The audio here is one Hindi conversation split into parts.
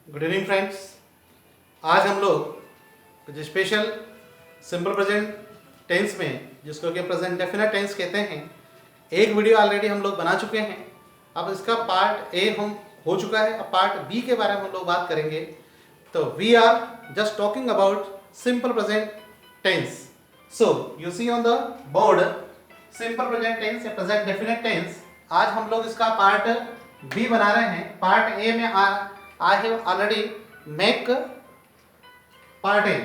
Good evening friends. आज हम लोग कुछ स्पेशल सिंपल प्रेजेंट टेंस में, जिसको कि प्रेजेंट डेफिनेट टेंस कहते हैं, एक वीडियो ऑलरेडी हम लोग बना चुके हैं। अब इसका पार्ट ए हम हो चुका है। अब पार्ट बी के बारे में हम लोग बात करेंगे। तो we are just talking about simple present tense. So you see on the board simple present tense या प्रेजेंट डेफिनेट टेंस। आज हम लोग इसका पार्ट बी बना रहे हैं। पार्ट ए में आई have already make part A.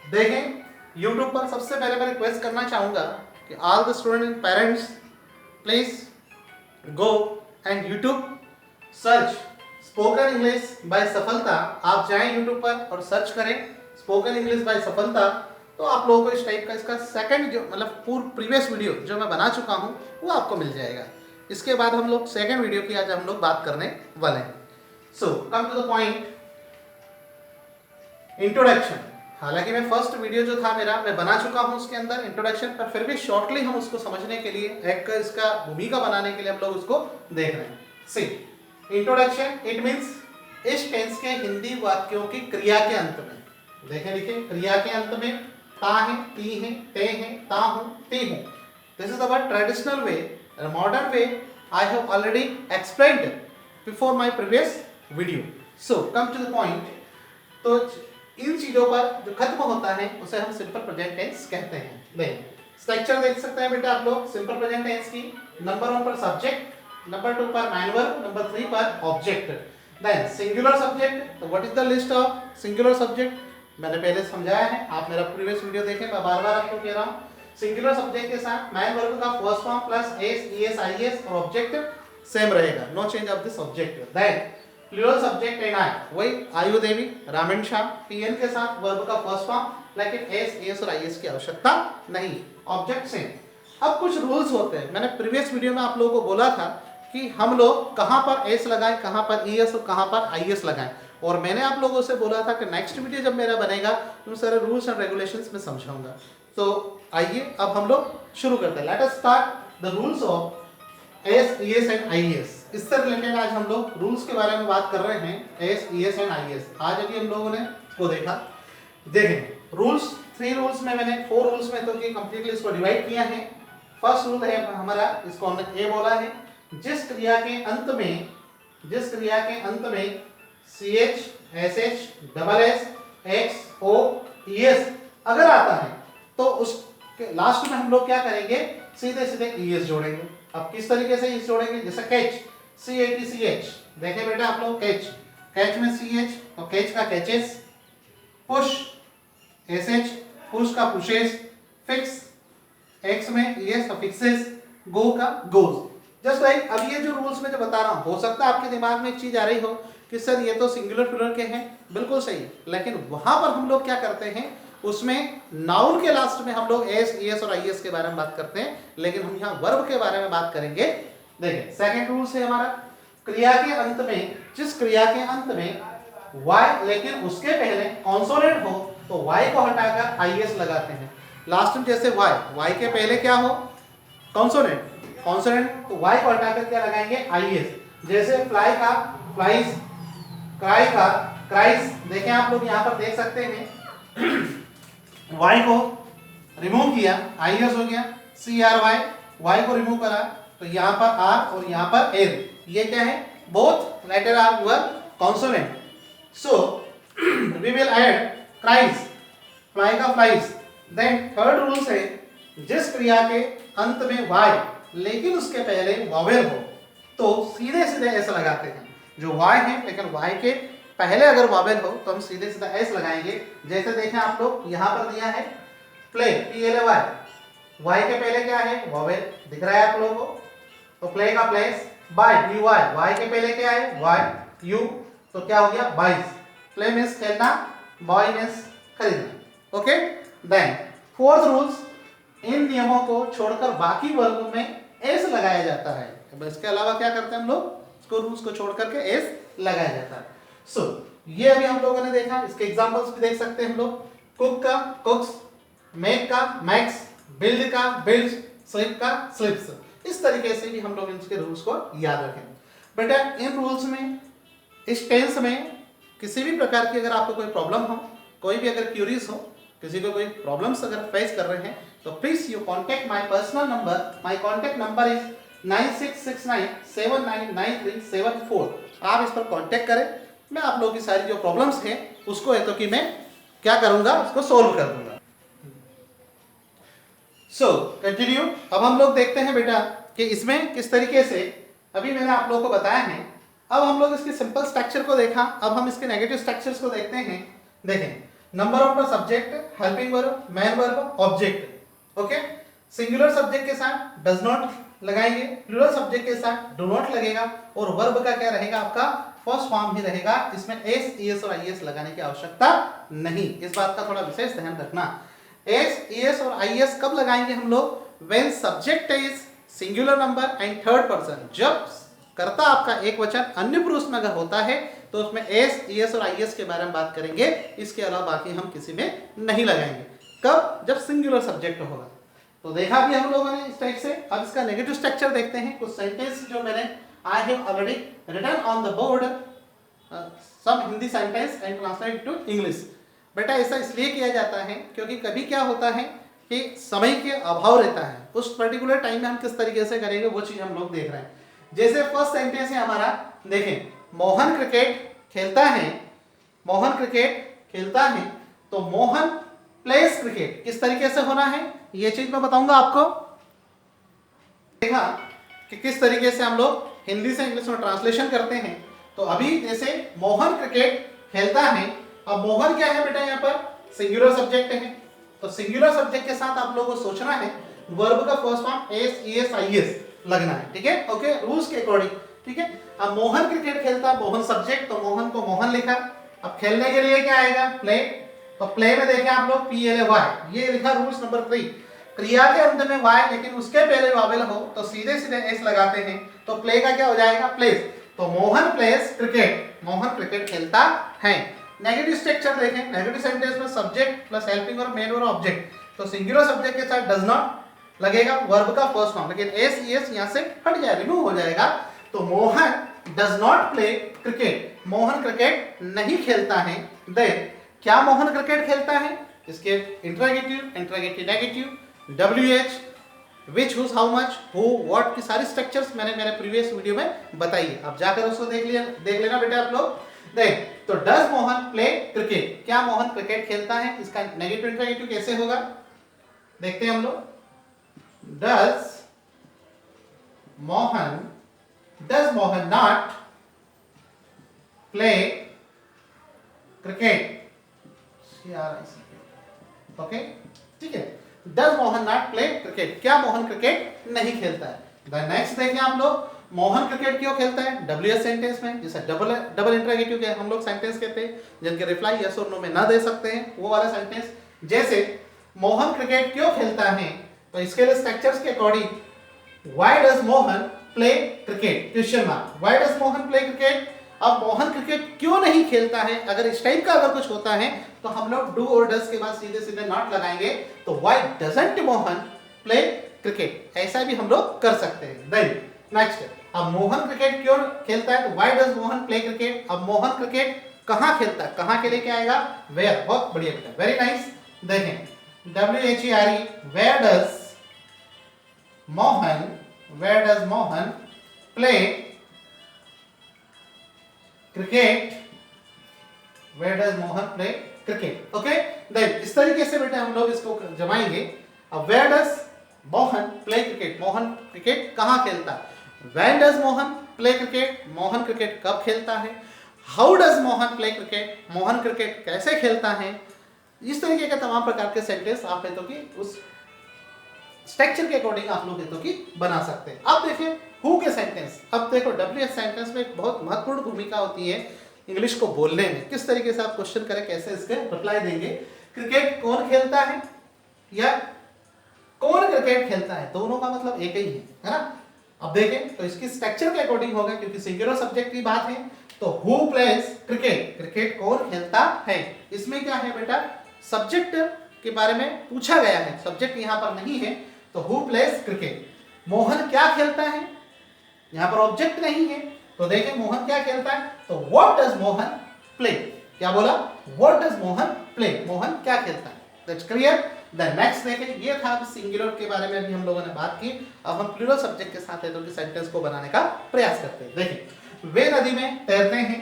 देखें, YouTube पर सबसे पहले मैं रिक्वेस्ट करना चाहूँगा कि all the student and parents please go and YouTube search spoken English by सफलता। आप जाएं YouTube पर और सर्च करें स्पोकन इंग्लिश बाय सफलता, तो आप लोगों को इस टाइप का इसका सेकंड जो मतलब प्रीवियस वीडियो जो मैं बना चुका हूँ वो आपको मिल जाएगा। इसके बाद हम लोग सेकंड वीडियो की आज हम लोग बात करने वाले हैं। So come to the point, introduction. हालांकि मैं फर्स्ट वीडियो जो था मेरा मैं बना चुका हूं उसके अंदर इंट्रोडक्शन, पर फिर भी शॉर्टली हम उसको समझने के लिए एक इसका भूमिका बनाने के लिए हम लोग उसको देख रहे हैं। सी इंट्रोडक्शन, इट मींस इस टेंस के हिंदी वाक्यों की क्रिया के अंत में, देखें लिखे क्रिया के अंत में ता है, ती है, ते है, ता हूं, ती हूं। This is our traditional way, modern way I have already explained before my previous video. So come to the point. तो इन चीजों पर जो खत्म होता है उसे हम सिंपल प्रेजेंट टेंस कहते हैं। देखें, स्ट्रक्चर देख सकते हैं बेटा आप लोग सिंपल प्रेजेंट टेंस की। नंबर 1 पर सब्जेक्ट, नंबर 2 पर मैनुअल, नंबर 3 पर ऑब्जेक्ट। Then singular subject. तो what is the list of singular subject? मैंने पहले समझाया है, आप मेरा प्रीवियस वीडियो देखें, मैं बार बार आपको कह रहा हूँ। सिंगुलर सब्जेक्ट के साथ मैन वर्ब का first form plus S, ES, IES और ऑब्जेक्ट सेम रहेगा, no change of this object. Then plural subject and I, वही आयु देवी, रामन शाह, पीएन के साथ वर्ब का फर्स्ट फॉर्म, लेकिन एस, एस और आईएस की आवश्यकता नहीं, ऑब्जेक्ट सेम। अब कुछ रूल्स होते हैं। मैंने प्रीवियस वीडियो में आप लोगों को बोला था कि हम लोग कहां पर एस लगाएं, कहां पर ईएस और कहां पर आईएस लगाएं, और मैंने आप लोगों से बोला था कि नेक्स्ट वीडियो जब मेरा बनेगा तो मैं सारे रूल्स एंड रेगुलेशंस में समझाऊंगा। तो आइए अब हम लोग शुरू करते हैं। Let us start the rules of S, ES and IES. इससे रिलेटेड आज हम लोग रूल्स के बारे में बात कर रहे हैं, एस, ईएस एंड आईएस। आज अभी हम लोगों ने को देखा। देखें रूल्स, 3 रूल्स में मैंने 4 रूल्स में तो कंप्लीटली इसको डिवाइड किया है। फर्स्ट रूल है हमारा, इसको हमने ए बोला है, जिस क्रिया के अंत में CH, SH, double S, X, O, ES अगर आता है तो उसके लास्ट में हम लोग क्या करेंगे, सीधे सीधे ES जोड़ेंगे। अब किस तरीके से ES जोड़ेंगे? जैसे कैच, CATCH, देखें बेटा आप लोग, कैच, कैच में CH तो कैच का कैचेस, पुश SH, पुश का पुशेस, फिक्स X में ES का फिक्सेस, गो का गोज। जस्ट लाइक अब ये जो रूल्स में जो बता रहा हूं, हो सकता है आपके दिमाग में एक चीज आ रही हो कि सर ये तो सिंगुलर प्लूरल के हैं, बिल्कुल सही, लेकिन वहां पर हम लोग क्या करते हैं, उसमें नाउन के लास्ट में हम लोग एस, ईएस और आईएस के बारे में बात करते हैं, लेकिन हम यहाँ वर्ब के बारे में बात करेंगे। देखिए सेकंड रूल से हमारा, क्रिया के अंत में, जिस क्रिया के अंत में वाई लेकिन उसके पहले कॉन्सोनेंट हो तो वाई को हटाकर आईएस लगाते हैं। लास्ट में जैसे वाई के पहले क्या हो, कॉन्सोनेंट, तो वाई को हटाकर क्या लगाएंगे, आईएस। जैसे फ्लाई का फ्लाइज, क्राई का क्राइज। देखें आप लोग यहाँ पर देख सकते हैं वाई को रिमूव किया, आईएस हो गया, CRY, वाई को रिमूव करा तो यहाँ पर आर और यहाँ पर एल, ये क्या है, both letter are were consonant. So we will add cries, fly का फ्लाइज। देन थर्ड रूल है, जिस क्रिया के अंत में वाई लेकिन उसके पहले वॉवेल हो तो सीधे सीधे एस लगाते हैं। जो वाई है लेकिन वाई के पहले अगर वॉवेल हो तो हम सीधे सीधे एस लगाएंगे। जैसे देखें आप लोग यहाँ पर दिया है प्ले, PLAY, वाई के पहले क्या है, वॉवेल, दिख रहा है आप लोगों को, तो प्ले का प्लेस, बाय, BY, वाई के पहले क्या है, वाई, यू, तो क्या हो गया, बाइज। प्ले मींस खेलना, बॉय मींस खरीदना। ओके। देन फोर्थ रूल्स, इन नियमों को छोड़कर बाकी वर्गों में एस लगाया जाता है। इसके अलावा क्या करते हैं हम लोग, इसको रूल्स को छोड़ करके एस लगाया जाता है। सो ये अभी हम लोगों ने देखा, इसके एग्जांपल्स भी देख सकते हैं हम लोग। कुक का कुक्स, मेक का मैक्स, बिल्ड का बिल्ड्स, स्लिप का स्लिप्स। इस तरीके से भी हम लोग इनके रूल्स को याद रखें। बेटा इन रूल्स में, इस टेंस में किसी भी प्रकार की अगर आपको कोई प्रॉब्लम हो, कोई भी अगर क्यूरीज हो, किसी को कोई प्रॉब्लम्स अगर फेस कर रहे हैं, तो please you contact my personal number. My contact number is 9669799374। आप इस पर कॉन्टेक्ट करें, मैं आप लोगों की सारी जो प्रॉब्लम्स हैं उसको है तो कि मैं क्या करूंगा, उसको सोल्व कर दूंगा। So continue. अब हम लोग देखते हैं बेटा कि इसमें किस तरीके से, अभी मैंने आप लोगों को बताया है, अब हम लोग इसके सिंपल स्ट्रक्चर को देखा, अब हम इसके नेगेटिव स्ट्रक्चर्स को देखते हैं। देखें, number of the subject, helping verb, main verb, object. Okay, singular subject के साथ डज नॉट लगाएंगे, प्लूरल सब्जेक्ट के साथ डू नॉट लगेगा, और वर्ब का क्या रहेगा, आपका फर्स्ट फॉर्म ही रहेगा। इसमें एस, ईएस और आईएस लगाने की आवश्यकता नहीं। इस बात का थोड़ा विशेष ध्यान रखना। एस, ईएस और आईएस कब लगाएंगे हम लोग? When subject is singular number and third person. जब कर्ता आपका एक वचन अन्य पुरुष में अगर होता है तो उसमें एस, ईएस और आईएस के बारे में बात करेंगे, इसके अलावा बाकी हम किसी में नहीं लगाएंगे। कब? जब सिंगुलर सब्जेक्ट होगा। तो देखा भी हम लोगों ने इस टाइप से। अब इसका नेगेटिव स्ट्रक्चर देखते हैं। कुछ सेंटेंस जो मैंने I have already written on the board, some Hindi sentence and translate to English. बेटा ऐसा इसलिए किया जाता है क्योंकि कभी क्या होता है कि समय के अभाव रहता है, उस पर्टिकुलर टाइम में हम किस तरीके से करेंगे वो चीज हम लोग देख रहे हैं। जैसे फर्स्ट सेंटेंस है हमारा, देखें, मोहन क्रिकेट खेलता है। मोहन क्रिकेट खेलता है, तो मोहन प्लेस क्रिकेट किस तरीके से होना है ये चीज मैं बताऊंगा आपको। देखा कि किस तरीके से हम लोग हिंदी से इंग्लिश में ट्रांसलेशन करते हैं। तो अभी जैसे मोहन क्रिकेट खेलता है, अब मोहन क्या है बेटा, यहाँ पर सिंगुलर सब्जेक्ट है, तो सिंगुलर सब्जेक्ट के साथ आप लोगों को सोचना है वर्ब का first form S, ES, IES लगना है। ठीक है, ओके, रूल्स के अकॉर्डिंग। ठीक है, अब मोहन क्रिकेट खेलता, मोहन सब्जेक्ट, तो मोहन को मोहन लिखा। अब खेलने के लिए क्या आएगा? प्ले। तो प्ले में देखें आप लोग PLAY, ये लिखा रूल्स नंबर 3। क्रिया के अंत में y लेकिन उसके पहले वावेल हो तो सीधे सीधे s लगाते हैं, तो प्ले का क्या हो जाएगा? प्लेस। तो Mohan place cricket, Mohan cricket खेलता है। नेगेटिव स्ट्रक्चर देखें, नेगेटिव सेंटेंस में सब्जेक्ट प्लस हेल्पिंग और मेन और ऑब्जेक्ट, तो सिंगुलर सब्जेक्ट के साथ डज नॉट लगेगा, वर्ब का फर्स्ट फॉर्म, लेकिन एस, ईएस यहां से हट जाए, रिमूव हो जाएगा। तो Mohan does not play cricket, Mohan cricket नहीं खेलता है। देन क्या मोहन क्रिकेट खेलता है? इसके interrogative, interrogative negative, WH, which, whose, how much, who, what की सारी स्ट्रक्चर्स मैंने मेरे प्रीवियस वीडियो में बताई है। अब जाकर उसको देख लेना बेटा आप लोग। देख, तो डज मोहन प्ले क्रिकेट, क्या मोहन क्रिकेट खेलता है? इसका नेगेटिव इंट्रोगेटिव कैसे होगा देखते हैं हम लोग। Does Mohan not play cricket. Okay, ठीक है, does Mohan not play cricket, क्या मोहन क्रिकेट नहीं खेलता है। नेक्स्ट देखें आप लोग, मोहन क्रिकेट क्यों खेलता है? WH सेंटेंस में, जैसे डबल इंट्रोगेटिव के हम लोग सेंटेंस कहते हैं जिनके रिप्लाई यस और नो में ना दे सकते हैं, वो वाला सेंटेंस। जैसे मोहन क्रिकेट क्यों खेलता है, तो इसके लिए स्ट्रक्चर्स के according why does Mohan play cricket, question mark, why does Mohan play cricket. अब मोहन क्रिकेट क्यों नहीं खेलता है, अगर इस टाइप का अगर कुछ होता है तो हम लोग डू और डज के बाद सीधे सीधे नॉट लगाएंगे, तो why doesn't Mohan play cricket, ऐसा भी हम लोग कर सकते हैं। देन नेक्स्ट, अब मोहन क्रिकेट क्यों खेलता है, तो why does Mohan play cricket. अब मोहन क्रिकेट कहाँ खेलता है, कहाँ के लिए क्या आएगा? वेयर। बहुत बढ़िया बेटा, वेरी नाइस। देखें, WHERE, where does Mohan play cricket, where does Mohan play cricket. Okay, then इस तरीके से बेटा हम लोग इसको जमाएंगे। अब where does Mohan play cricket, Mohan cricket कहाँ खेलता है। When does Mohan play cricket, Mohan cricket कब खेलता है। How does Mohan play cricket, Mohan cricket कैसे खेलता है। इस तरीके के तमाम प्रकार के सेंटेंस आप है तो कि उस स्ट्रक्चर के अकॉर्डिंग आप लोग है तो कि बना सकते हैं। अब देखिए हु के सेंटेंस, अब देखो WH सेंटेंस में एक बहुत महत्वपूर्ण भूमिका होती है इंग्लिश को बोलने में, किस तरीके से आप क्वेश्चन करें, कैसे इसके रिप्लाई देंगे। क्रिकेट कौन खेलता है या कौन क्रिकेट खेलता है, दोनों का मतलब एक ही है ना। अब देखें तो इसकी स्ट्रक्चर के अकॉर्डिंग होगा, क्योंकि सिंगुलर सब्जेक्ट की बात है, तो हु प्लेज क्रिकेट, क्रिकेट कौन खेलता है। इसमें क्या है बेटा, सब्जेक्ट के बारे में पूछा गया है, सब्जेक्ट यहाँ पर नहीं है, तो हु प्लेज क्रिकेट। मोहन क्या खेलता है, यहाँ पर ऑब्जेक्ट नहीं है, तो देखें मोहन क्या खेलता है, तो व्हाट डज मोहन प्ले। क्या बोला? What does Mohan play? Mohan क्या खेलता है? That's clear. द नेक्स्ट देखें, ये था सिंगुलर के बारे में भी हम लोगों ने बात की। अब हम प्लूरल सब्जेक्ट के साथ है तो सेंटेंस को बनाने का प्रयास करते हैं। देखिए, वे नदी में तैरते हैं।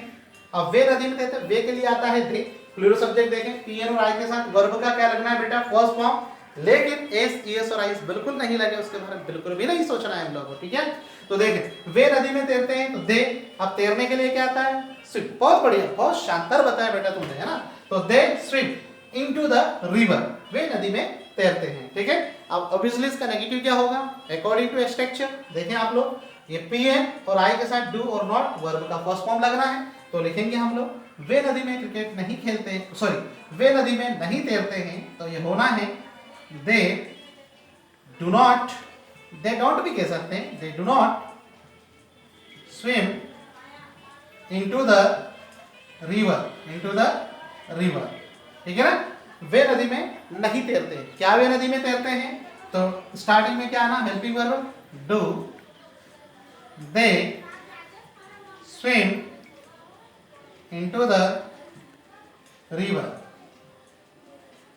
अब वे नदी में तैरते, वे के लिए आता है दे। प्लूरल सब्जेक्ट देखें, पीएन और आई के साथ वर्ब का क्या लगना है बेटा? First form. लेकिन एस, ईएस और आईस बिल्कुल नहीं लगे, उसके बारे में बिल्कुल भी नहीं सोचना है हम लोगों को, ठीक है। तो देखें, वे नदी में तैरते हैं तो दे। अब तैरने के लिए क्या आता है? स्विम। बहुत बढ़िया, बहुत शानदार बताया बेटा तुमने, है ना। तो they swim into the river, वे नदी में तैरते हैं, ठीक है। अब ऑब्वियसली इसका नेगेटिव क्या होगा? अकॉर्डिंग टू स्ट्रक्चर देखें आप लोग, ये पीएन और आई के साथ डू और नॉट वर्ब का फर्स्ट फॉर्म लगना है। तो लिखेंगे हम लोग, वे नदी में क्रिकेट नहीं खेलते, सॉरी, वे नदी में नहीं तैरते हैं, तो ये होना है they do not, they don't भी कह सकते हैं, they do not swim into the river, into the river, ठीक है ना। वे नदी में नहीं तैरते। क्या वे नदी में तैरते हैं? तो स्टार्टिंग में क्या आना? Helping verb do, they swim into the river,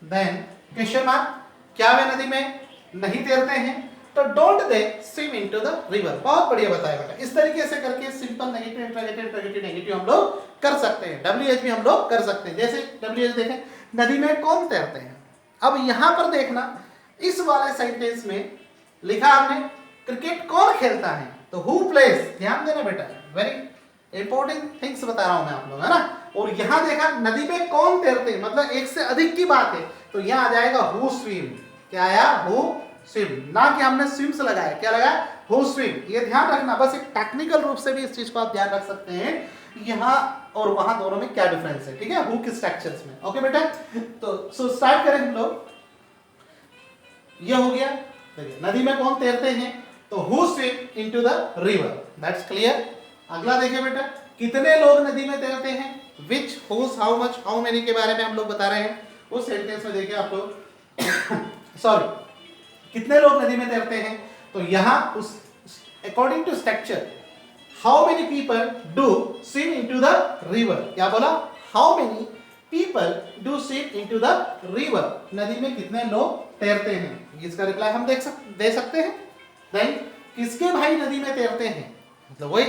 then question mark, क्या वे नदी में नहीं तैरते हैं? तो don't they swim into the river. बहुत बढ़िया बताया बेटा। इस तरीके से करके simple negative, interrogative, interrogative, negative हम लोग कर सकते हैं। डब्ल्यूएच भी हम लोग कर सकते हैं। जैसे डब्ल्यूएच देखें, नदी में कौन तैरते हैं। अब यहां पर देखना, इस वाले सेंटेंस में लिखा हमने क्रिकेट कौन खेलता है, तो हु प्लेज। ध्यान देना बेटा, वेरी इंपॉर्टेंट थिंग्स बता रहा हूं मैं आप लोग, है ना। और यहां देखा नदी में कौन तैरते हैं, मतलब एक से अधिक की बात है, तो यहां आ जाएगा हु स्विम। क्या आया? हु स्विम, ना कि हमने स्विम्स लगाया। क्या लगाया? Who swim. ये ध्यान रखना, बस एक टेक्निकल रूप से भी इस चीज को आप ध्यान रख सकते हैं, यहाँ और वहां दोनों में क्या डिफरेंस है, ठीक है, हु के स्ट्रक्चर्स में। ओके बेटा, तो सो स्टार्ट करें हम लोग। ये हो गया, देखिए नदी में कौन तैरते हैं, तो who swim into the river, that's clear. अगला देखिए बेटा, कितने लोग नदी में तैरते हैं, which, whose, how much, how many के बारे में हम लोग बता रहे हैं। उस सेंटेंस में देखिए आप लोग सॉरी, कितने लोग नदी में तैरते हैं, तो यहां उस according to structure, how many people do swim into the river. क्या बोला? How many people do swim into the river, नदी में कितने लोग तैरते हैं। इसका रिप्लाई हम दे सकते हैं। देन किसके भाई नदी में तैरते हैं, मतलब वही,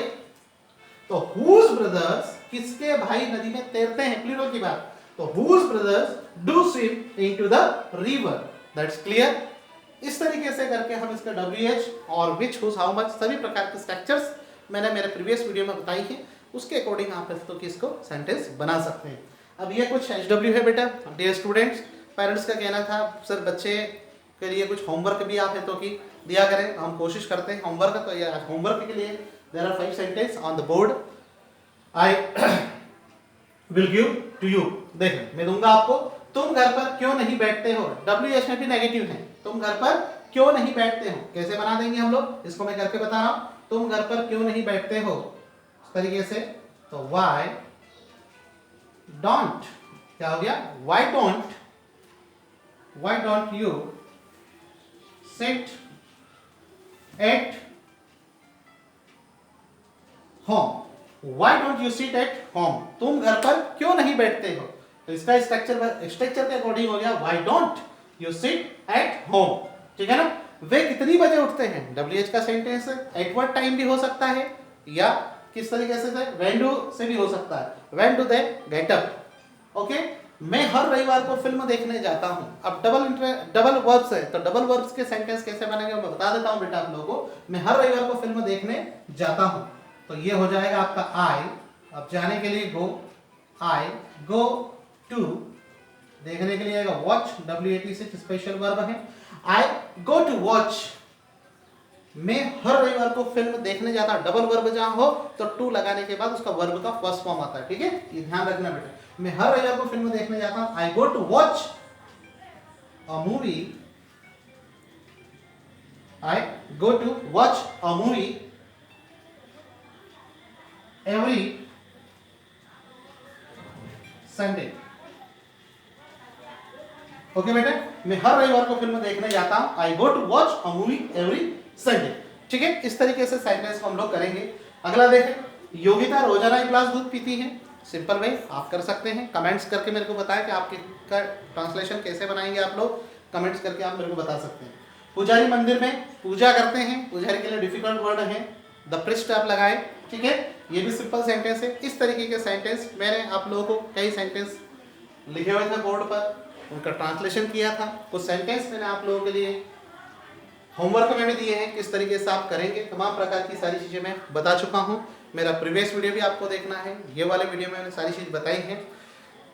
तो हुज ब्रदर्स, किसके भाई नदी में तैरते हैं, प्लूरल की बात, तो whose brothers do swim into the river, that's clear. इस तरीके से करके हम इसका WH और विच, हुज, हाउ मच सभी प्रकार के स्ट्रक्चर्स मैंने मेरे प्रीवियस वीडियो में बताई है, उसके अकॉर्डिंग आप तो किसको सेंटेंस बना सकते हैं। अब ये कुछ HW है बेटा। डियर स्टूडेंट्स, पेरेंट्स का कहना था सर बच्चे के लिए कुछ होमवर्क भी आप है तो कि दिया करें, हम कोशिश करते हैं होमवर्क। तो ये आज होमवर्क के लिए there are 5 sentence on the board, I will give to you. देखो मैं दूंगा आपको, तुम घर पर क्यों नहीं बैठते हो, WH में भी नेगेटिव है, तुम घर पर क्यों नहीं बैठते हो। कैसे बना देंगे हम लोग, इसको मैं करके बता रहा हूं। तुम घर पर क्यों नहीं बैठते हो, इस तरीके से, तो why don't, क्या हो गया, why don't you sit at home, why don't you sit at home, तुम घर पर क्यों नहीं बैठते हो। तो इसका स्ट्रक्चर के अकॉर्डिंग हो गया why don't you sit at home, ठीक है ना। वे कितनी बजे उठते हैं, WH का सेंटेंस है, एट व्हाट टाइम भी हो सकता है, या किस तरीके से when do से भी हो सकता है, when do they get up। Okay, मैं हर रविवार को फिल्म देखने जाता हूं। अब डबल वर्ब्स है, तो डबल वर्ब्स के सेंटेंस कैसे बनेंगे मैं बता देता हूं बेटा आप लोगों को। मैं हर रविवार को फिल्म देखने जाता हूं, तो ये हो जाएगा आपका आई। अब जाने के लिए गो, आई गो टू, देखने के लिए आएगा वॉच, WAT से स्पेशल वर्ब है। आई गो टू वॉच, मैं हर रविवार को फिल्म देखने जाता हूं। डबल वर्ब जहां हो तो टू लगाने के बाद उसका वर्ब का फर्स्ट फॉर्म आता है, ठीक है, ये ध्यान रखना बेटा। मैं हर रविवार को फिल्म देखने जाता हूं, I go to watch a movie, I go to watch a movie every Sunday. Okay बेटा, मैं हर रविवार को फिल्म देखने जाता हूं, I go to watch a movie every Sunday, ठीक है। इस तरीके से सेंटेंस को हम लोग करेंगे। अगला देखें, योगिता रोजाना एक गिलास दूध पीती है, सिंपल वे आप कर सकते हैं। कमेंट्स करके मेरे को बताएं कि आपके का ट्रांसलेशन कैसे बनाएंगे आप लोग, कमेंट्स करके आप मेरे को बता सकते हैं। पुजारी मंदिर में पूजा करते हैं, पुजारी के लिए डिफिकल्ट वर्ड है, द प्रिस्ट आप लगाएं, ठीक है। ये भी सिंपल सेंटेंस है। इस तरीके के सेंटेंस मैंने आप लोगों को कई सेंटेंस लिखे हुए थे बोर्ड पर, उनका ट्रांसलेशन किया था। कुछ सेंटेंस मैंने आप लोगों के लिए होमवर्क में भी दिए हैं, किस तरीके से आप करेंगे, तमाम प्रकार की सारी चीज़ें मैं बता चुका हूँ। मेरा प्रीवियस वीडियो भी आपको देखना है, ये वाले वीडियो में मैंने सारी चीज़ बताई हैं।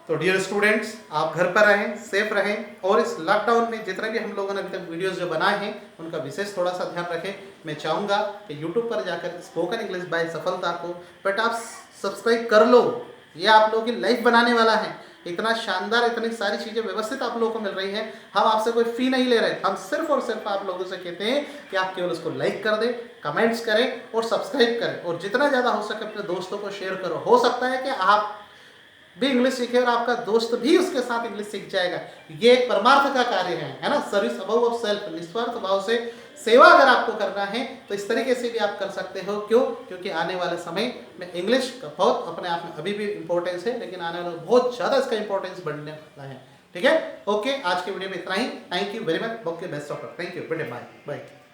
तो डियर स्टूडेंट्स, आप घर पर रहें, सेफ रहें, और इस लॉकडाउन में जितने भी हम लोगों ने अभी तक वीडियोस जो बनाए हैं उनका विशेष थोड़ा सा ध्यान रखें। मैं चाहूँगा कि यूट्यूब पर जाकर स्पोकन इंग्लिश बाय सफलता को बट आप सब्सक्राइब कर लो। ये आप लोगों की लाइफ बनाने वाला है। इतना शानदार, इतनी सारी चीज़ें व्यवस्थित आप लोगों को मिल रही हैं। हम आपसे कोई फी नहीं ले रहे, हम सिर्फ और सिर्फ आप लोगों से कहते हैं कि आप केवल उसको लाइक कर दें, कमेंट्स करें और सब्सक्राइब करें, और जितना ज़्यादा हो सके अपने दोस्तों को शेयर करो। हो सकता है कि आप भी इंग्लिश सीखे और आपका दोस्त भी उसके साथ इंग्लिश सीख जाएगा। ये एक परमार्थ का कार्य है ना, सर्विस अबव ऑफ सेल्फ। निस्वार्थ भाव से सेवा अगर आपको करना है तो इस तरीके से भी आप कर सकते हो। क्यों? क्योंकि आने वाले समय में इंग्लिश का बहुत अपने आप में अभी भी इंपॉर्टेंस है, लेकिन आने वाले बहुत ज़्यादा इसका इंपॉर्टेंस बढ़ने वाला है। ठीक है, ओके, आज के वीडियो में इतना ही। Thank you very much, okay, best of luck, thank you, bye bye.